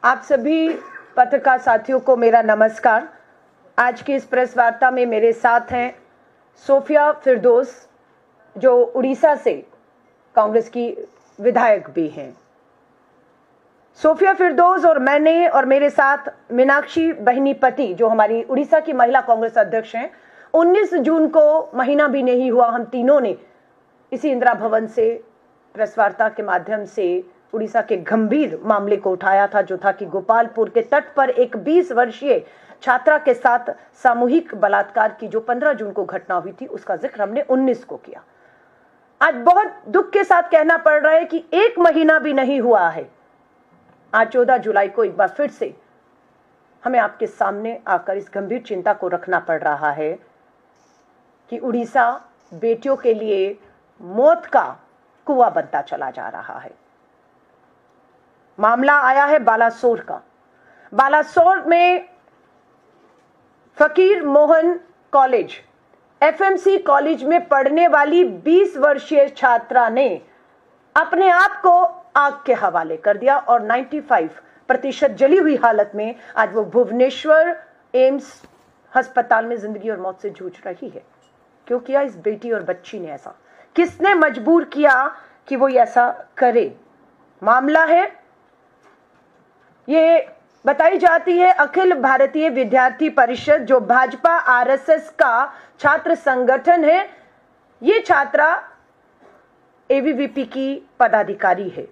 आप सभी पत्रकार साथियों को मेरा नमस्कार। आज की इस प्रेस वार्ता में मेरे साथ हैं सोफिया फिरदौस, जो उड़ीसा से कांग्रेस की विधायक भी हैं। सोफिया फिरदौस और मैंने और मेरे साथ मीनाक्षी बहिनीपति, जो हमारी उड़ीसा की महिला कांग्रेस अध्यक्ष हैं, 19 जून को महीना भी नहीं हुआ, हम तीनों ने इसी इंदिरा भवन से प्रेस वार्ता के माध्यम से उड़ीसा के गंभीर मामले को उठाया था, जो था कि गोपालपुर के तट पर एक 20 वर्षीय छात्रा के साथ सामूहिक बलात्कार की जो 15 जून को घटना हुई थी, उसका जिक्र हमने 19 को किया। आज बहुत दुख के साथ कहना पड़ रहा है कि एक महीना भी नहीं हुआ है, आज 14 जुलाई को एक बार फिर से हमें आपके सामने आकर इस गंभीर चिंता को रखना पड़ रहा है कि उड़ीसा बेटियों के लिए मौत का कुआं बनता चला जा रहा है। मामला आया है बालासोर का। बालासोर में फकीर मोहन कॉलेज, एफएमसी कॉलेज में पढ़ने वाली 20 वर्षीय छात्रा ने अपने आप को आग के हवाले कर दिया और 95% जली हुई हालत में आज वो भुवनेश्वर एम्स अस्पताल में जिंदगी और मौत से जूझ रही है। क्यों किया इस बेटी और बच्ची ने ऐसा? किसने मजबूर किया कि वो ऐसा करे? मामला है, ये बताई जाती है अखिल भारतीय विद्यार्थी परिषद, जो भाजपा आरएसएस का छात्र संगठन है। ये छात्रा एबीवीपी की पदाधिकारी है।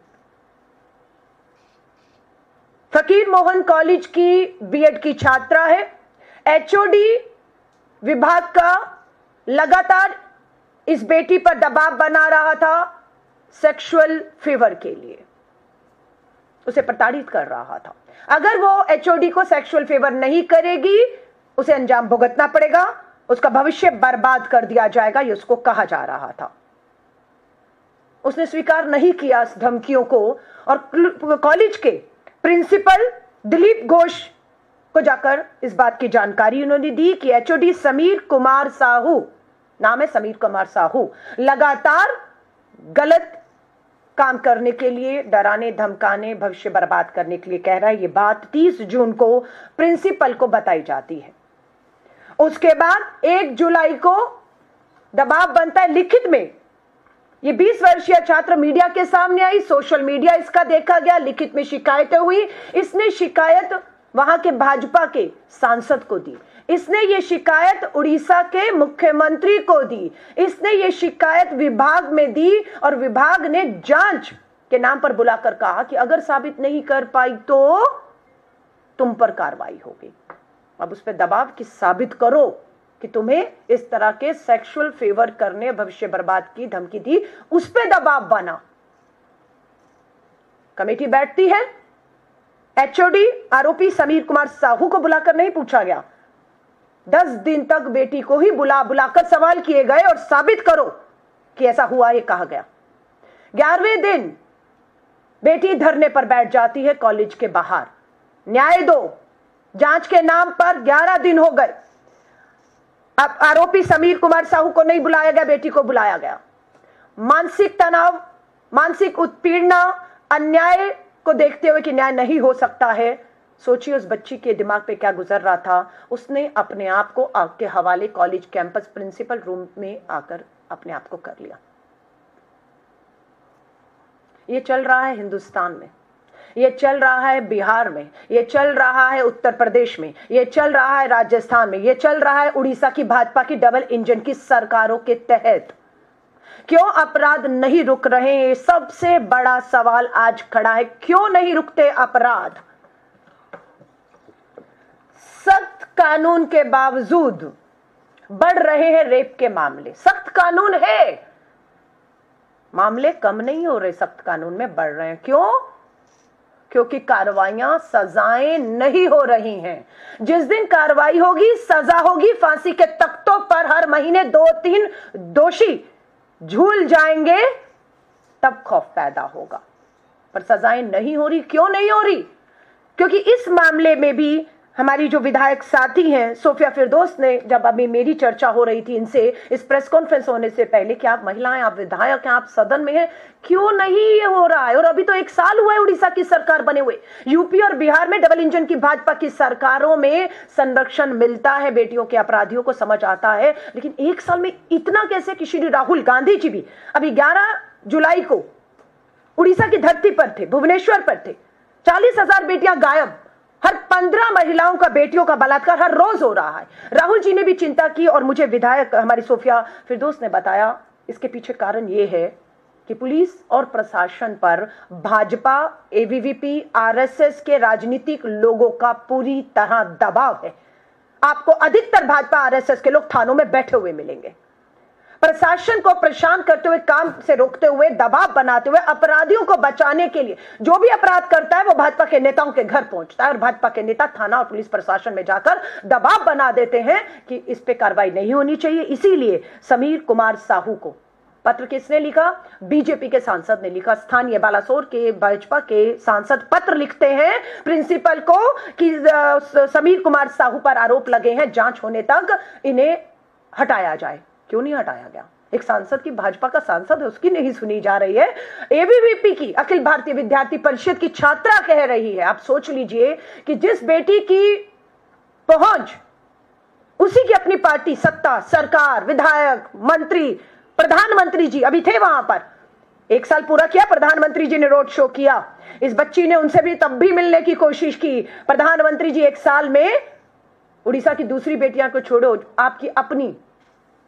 फकीर मोहन कॉलेज की बीएड की छात्रा है। एचओडी विभाग का लगातार इस बेटी पर दबाव बना रहा था सेक्सुअल फेवर के लिए, उसे प्रताड़ित कर रहा था। अगर वो एचओडी को सेक्सुअल फेवर नहीं करेगी, उसे अंजाम भुगतना पड़ेगा, उसका भविष्य बर्बाद कर दिया जाएगा, ये उसको कहा जा रहा था। उसने स्वीकार नहीं किया इस धमकियों को और कॉलेज के प्रिंसिपल दिलीप घोष को जाकर इस बात की जानकारी उन्होंने दी कि एचओडी समीर कुमार साहू, नाम है समीर कुमार साहू, लगातार गलत काम करने के लिए, डराने धमकाने, भविष्य बर्बाद करने के लिए कह रहा है। ये बात 30 जून को प्रिंसिपल को बताई जाती है। उसके बाद 1 जुलाई को दबाव बनता है लिखित में। ये 20 वर्षीय छात्र मीडिया के सामने आई, सोशल मीडिया इसका देखा गया, लिखित में शिकायतें हुई। इसने शिकायत वहां के भाजपा के सांसद को दी, इसने ये शिकायत उड़ीसा के मुख्यमंत्री को दी, इसने ये शिकायत विभाग में दी और विभाग ने जांच के नाम पर बुलाकर कहा कि अगर साबित नहीं कर पाई तो तुम पर कार्रवाई होगी। अब उस पर दबाव कि साबित करो कि तुम्हें इस तरह के सेक्सुअल फेवर करने, भविष्य बर्बाद की धमकी दी, उस पर दबाव बना। कमेटी बैठती है, एचओडी आरोपी समीर कुमार साहू को बुलाकर नहीं पूछा गया। 10 दिन तक बेटी को ही बुलाकर सवाल किए गए और साबित करो कि ऐसा हुआ, ये कहा गया। 11वें दिन बेटी धरने पर बैठ जाती है कॉलेज के बाहर। न्याय दो, जांच के नाम पर 11 दिन हो गए। अब आरोपी समीर कुमार साहू को नहीं बुलाया गया, बेटी को बुलाया गया। मानसिक तनाव, मानसिक उत्पीड़ना, अन्याय को देखते हुए कि न्याय नहीं हो सकता है, सोचिए उस बच्ची के दिमाग पे क्या गुजर रहा था। उसने अपने आप को आग के हवाले कॉलेज कैंपस प्रिंसिपल रूम में आकर अपने आप को कर लिया। ये चल रहा है हिंदुस्तान में, ये चल रहा है बिहार में, ये चल रहा है उत्तर प्रदेश में, ये चल रहा है राजस्थान में, ये चल रहा है उड़ीसा की भाजपा की डबल इंजन की सरकारों के तहत। क्यों अपराध नहीं रुक रहे हैं? सबसे बड़ा सवाल आज खड़ा है, क्यों नहीं रुकते अपराध? सख्त कानून के बावजूद बढ़ रहे हैं रेप के मामले। सख्त कानून है, मामले कम नहीं हो रहे, सख्त कानून में बढ़ रहे हैं। क्यों? क्योंकि कार्रवाइयां, सजाएं नहीं हो रही हैं। जिस दिन कार्रवाई होगी, सजा होगी, फांसी के तख्तों पर हर महीने 2-3 दोषी झूल जाएंगे, तब खौफ पैदा होगा। पर सजाएं नहीं हो रही। क्यों नहीं हो रही? क्योंकि इस मामले में भी हमारी जो विधायक साथी हैं सोफिया फिरदौस ने, जब अभी मेरी चर्चा हो रही थी इनसे इस प्रेस कॉन्फ्रेंस होने से पहले कि आप महिलाएं, आप विधायक हैं, आप सदन में हैं, क्यों नहीं ये हो रहा है? और अभी तो 1 साल हुआ है उड़ीसा की सरकार बने हुए। यूपी और बिहार में डबल इंजन की भाजपा की सरकारों में संरक्षण मिलता है, बेटियों के अपराधियों को समझ आता है, लेकिन 1 साल में इतना कैसे कि श्री राहुल गांधी जी भी अभी 11 जुलाई को उड़ीसा की धरती पर थे, भुवनेश्वर पर थे। 40,000 बेटियां गायब, हर 15 महिलाओं का बेटियों का बलात्कार हर रोज हो रहा है। राहुल जी ने भी चिंता की और मुझे विधायक हमारी सोफिया फिरदौस ने बताया इसके पीछे कारण यह है कि पुलिस और प्रशासन पर भाजपा, एबीवीपी, आरएसएस के राजनीतिक लोगों का पूरी तरह दबाव है। आपको अधिकतर भाजपा आरएसएस के लोग थानों में बैठे हुए मिलेंगे। प्रशासन को परेशान करते हुए, काम से रोकते हुए, दबाव बनाते हुए, अपराधियों को बचाने के लिए जो भी अपराध करता है वो भाजपा के नेताओं के घर पहुंचता है और भाजपा के नेता थाना और पुलिस प्रशासन में जाकर दबाव बना देते हैं कि इस पे कार्रवाई नहीं होनी चाहिए। इसीलिए समीर कुमार साहू को पत्र किसने लिखा? बीजेपी के सांसद ने लिखा। स्थानीय बालासोर के भाजपा के सांसद पत्र लिखते हैं प्रिंसिपल को कि समीर कुमार साहू पर आरोप लगे हैं, जांच होने तक इन्हें हटाया जाए। क्यों नहीं हटाया गया? एक सांसद की, भाजपा का सांसद है, उसकी नहीं सुनी जा रही है। एबीवीपी की, अखिल भारतीय विद्यार्थी परिषद की छात्रा कह रही है। आप सोच लीजिए कि जिस बेटी की पहुंच उसी की अपनी पार्टी, सत्ता, सरकार, विधायक, मंत्री, प्रधानमंत्री जी अभी थे वहां पर। 1 साल पूरा किया, प्रधानमंत्री जी ने रोड शो किया। इस बच्ची ने उनसे भी तब भी मिलने की कोशिश की। प्रधानमंत्री जी 1 साल में उड़ीसा की दूसरी बेटियां को छोड़ो, आपकी अपनी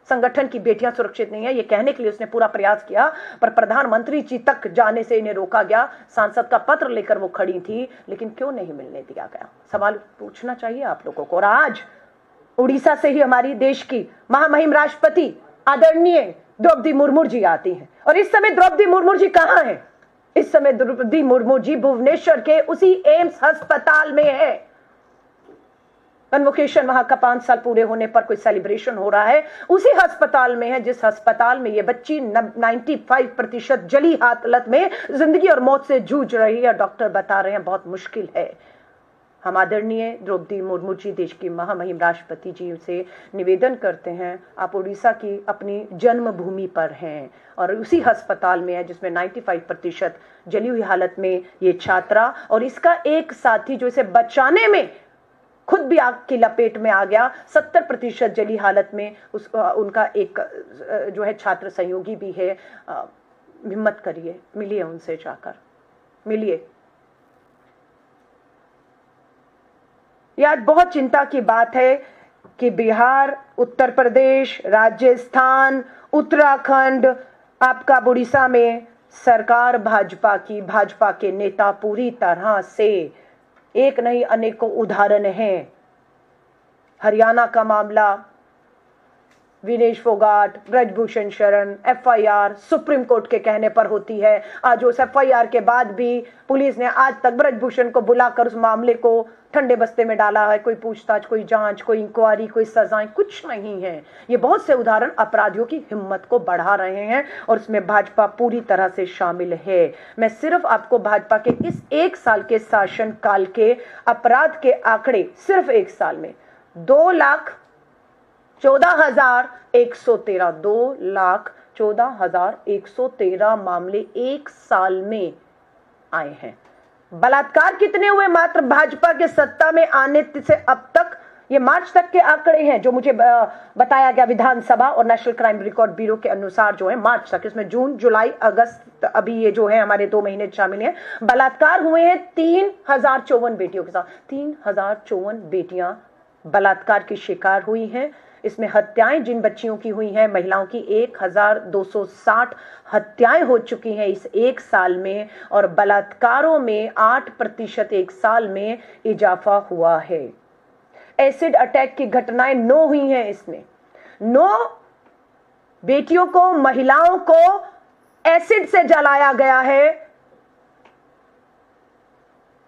संगठन की बेटियां सुरक्षित नहीं है ये कहने के लिए उसने पूरा प्रयास किया, पर प्रधानमंत्री जी तक जाने से इन्हें रोका गया। सांसद का पत्र लेकर वो खड़ी थी, लेकिन क्यों नहीं मिलने दिया गया? सवाल पूछना चाहिए आप लोगों को। और आज उड़ीसा से ही हमारी देश की महामहिम राष्ट्रपति आदरणीय द्रौपदी मुर्मू जी आती हैं। और इस समय द्रौपदी मुर्मू जी कहां हैं? इस समय द्रौपदी मुर्मू जी भुवनेश्वर के उसी एम्स अस्पताल में है। कन्वोकेशन वहां का 5 साल पूरे होने पर कोई सेलिब्रेशन हो रहा है, उसी अस्पताल में है जिस अस्पताल में ये बच्ची 95% जली हालत में जिंदगी और मौत से जूझ रही है। डॉक्टर बता रहे हैं बहुत मुश्किल है। हम आदरणीय द्रौपदी मुर्मू जी, देश की महामहिम राष्ट्रपति जी से निवेदन करते हैं, आप उड़ीसा की अपनी जन्मभूमि पर हैं और उसी अस्पताल में है जिसमें 95% जली हुई हालत में ये छात्रा और इसका एक साथी जो इसे बचाने में खुद भी आग की लपेट में आ गया। 70% जली हालत में उनका एक जो है छात्र सहयोगी भी है। हिम्मत करिए, मिलिए उनसे, जाकर मिलिए। यह बहुत चिंता की बात है कि बिहार, उत्तर प्रदेश, राजस्थान, उत्तराखंड, आपका उड़ीसा में सरकार भाजपा की, भाजपा के नेता पूरी तरह से, एक नहीं अनेकों उदाहरण हैं। हरियाणा का मामला, Vinesh Phogat, Brijbhushan Sharan, FIR supreme court के कहने पर होती है। आज उस एफआईआर के बाद भी पुलिस ने आज तक ब्रजभूषण को बुलाकर उस मामले को ठंडे बस्ते में डाला है। कोई पूछताछ, कोई जांच, कोई इंक्वायरी, कोई सजाएं, कुछ नहीं है। ये बहुत से उदाहरण अपराधियों की हिम्मत को बढ़ा रहे हैं और इसमें भाजपा पूरी तरह से शामिल है। मैं सिर्फ आपको भाजपा के इस 1 साल के शासन काल के अपराध के आंकड़े, सिर्फ 1 साल में 2,14,113 2,14,113 मामले 1 साल में आए हैं। बलात्कार कितने हुए मात्र भाजपा के सत्ता में आने से अब तक? ये मार्च तक के आंकड़े हैं जो मुझे बताया गया विधानसभा और नेशनल क्राइम रिकॉर्ड ब्यूरो के अनुसार, जो है मार्च तक, इसमें जून, जुलाई, अगस्त, अभी ये जो है हमारे 2 महीने शामिल हैं। बलात्कार हुए हैं 3,054 बेटियों के साथ। 3,054 बेटियां बलात्कार की शिकार हुई हैं। इसमें हत्याएं जिन बच्चियों की हुई हैं, महिलाओं की 1,260 हत्याएं हो चुकी हैं इस 1 साल में और बलात्कारों में 8% 1 साल में इजाफा हुआ है। एसिड अटैक की घटनाएं 9 हुई हैं। इसमें 9 बेटियों को, महिलाओं को एसिड से जलाया गया है।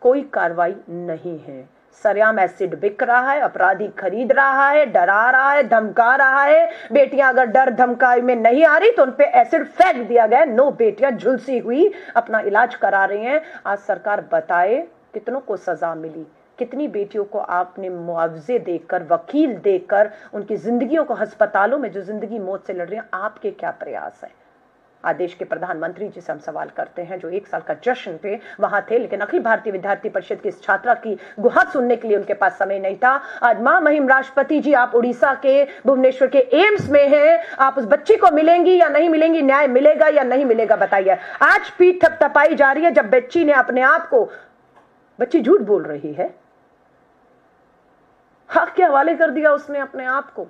कोई कार्रवाई नहीं है। सरेआम एसिड बिक रहा है, अपराधी खरीद रहा है, डरा रहा है, धमका रहा है। बेटियां अगर डर धमकाई में नहीं आ रही तो उन पे एसिड फेंक दिया गया। 9 बेटियां झुलसी हुई अपना इलाज करा रही हैं। आज सरकार बताए कितनों को सजा मिली, कितनी बेटियों को आपने मुआवजे देकर, वकील देकर, उनकी जिंदगियों को, अस्पतालों में जो जिंदगी मौत से लड़ रही है, आपके क्या प्रयास है? आज देश के प्रधानमंत्री जिसे हम सवाल करते हैं, जो 1 साल का जश्न पे वहां थे, लेकिन अखिल भारतीय विद्यार्थी परिषद की इस छात्रा की गुहार सुनने के लिए उनके पास समय नहीं था। आज मां महिम राष्ट्रपति जी, आप उड़ीसा के भुवनेश्वर के एम्स में हैं, आप उस बच्ची को मिलेंगी या नहीं मिलेंगी? न्याय मिलेगा या नहीं मिलेगा, बताइए। आज पीठ थपथपाई जा रही है जब बच्ची ने अपने आप को, बच्ची झूठ बोल रही है, हक के हवाले कर दिया उसने अपने आप को,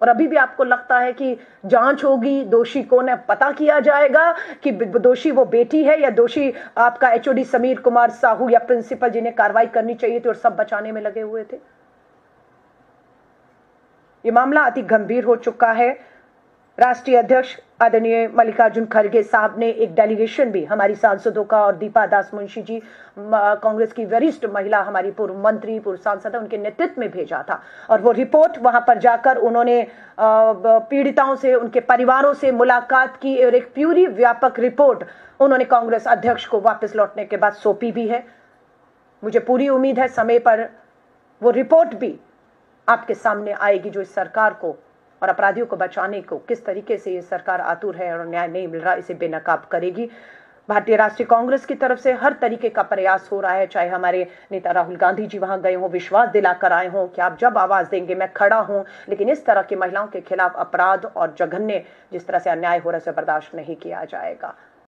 और अभी भी आपको लगता है कि जांच होगी, दोषी कौन है पता किया जाएगा कि दोषी वो बेटी है या दोषी आपका एचओडी समीर कुमार साहू या प्रिंसिपल जिन्हें कार्रवाई करनी चाहिए थी और सब बचाने में लगे हुए थे। ये मामला अति गंभीर हो चुका है। राष्ट्रीय अध्यक्ष आदरणीय मल्लिकार्जुन खड़गे साहब ने एक डेलीगेशन भी हमारी सांसदों का, और दीपा दास मुंशी जी कांग्रेस की वरिष्ठ महिला, हमारी पूर्व मंत्री, पूर्व सांसद, उनके नेतृत्व में भेजा था, और वो रिपोर्ट वहां पर जाकर उन्होंने पीड़िताओं से, उनके परिवारों से मुलाकात की और एक पूरी व्यापक रिपोर्ट उन्होंने कांग्रेस अध्यक्ष को वापस लौटने के बाद सौंपी भी है। मुझे पूरी उम्मीद है समय पर वो रिपोर्ट भी आपके सामने आएगी, जो इस सरकार को और अपराधियों को बचाने को किस तरीके से ये सरकार आतुर है और न्याय नहीं मिल रहा, इसे बेनकाब करेगी। भारतीय राष्ट्रीय कांग्रेस की तरफ से हर तरीके का प्रयास हो रहा है, चाहे हमारे नेता राहुल गांधी जी वहां गए हों, विश्वास दिलाकर आए हों कि आप जब आवाज देंगे मैं खड़ा हूं, लेकिन इस तरह की महिलाओं के खिलाफ अपराध और जघन्य जिस तरह से अन्याय हो रहा है, उसे बर्दाश्त नहीं किया जाएगा।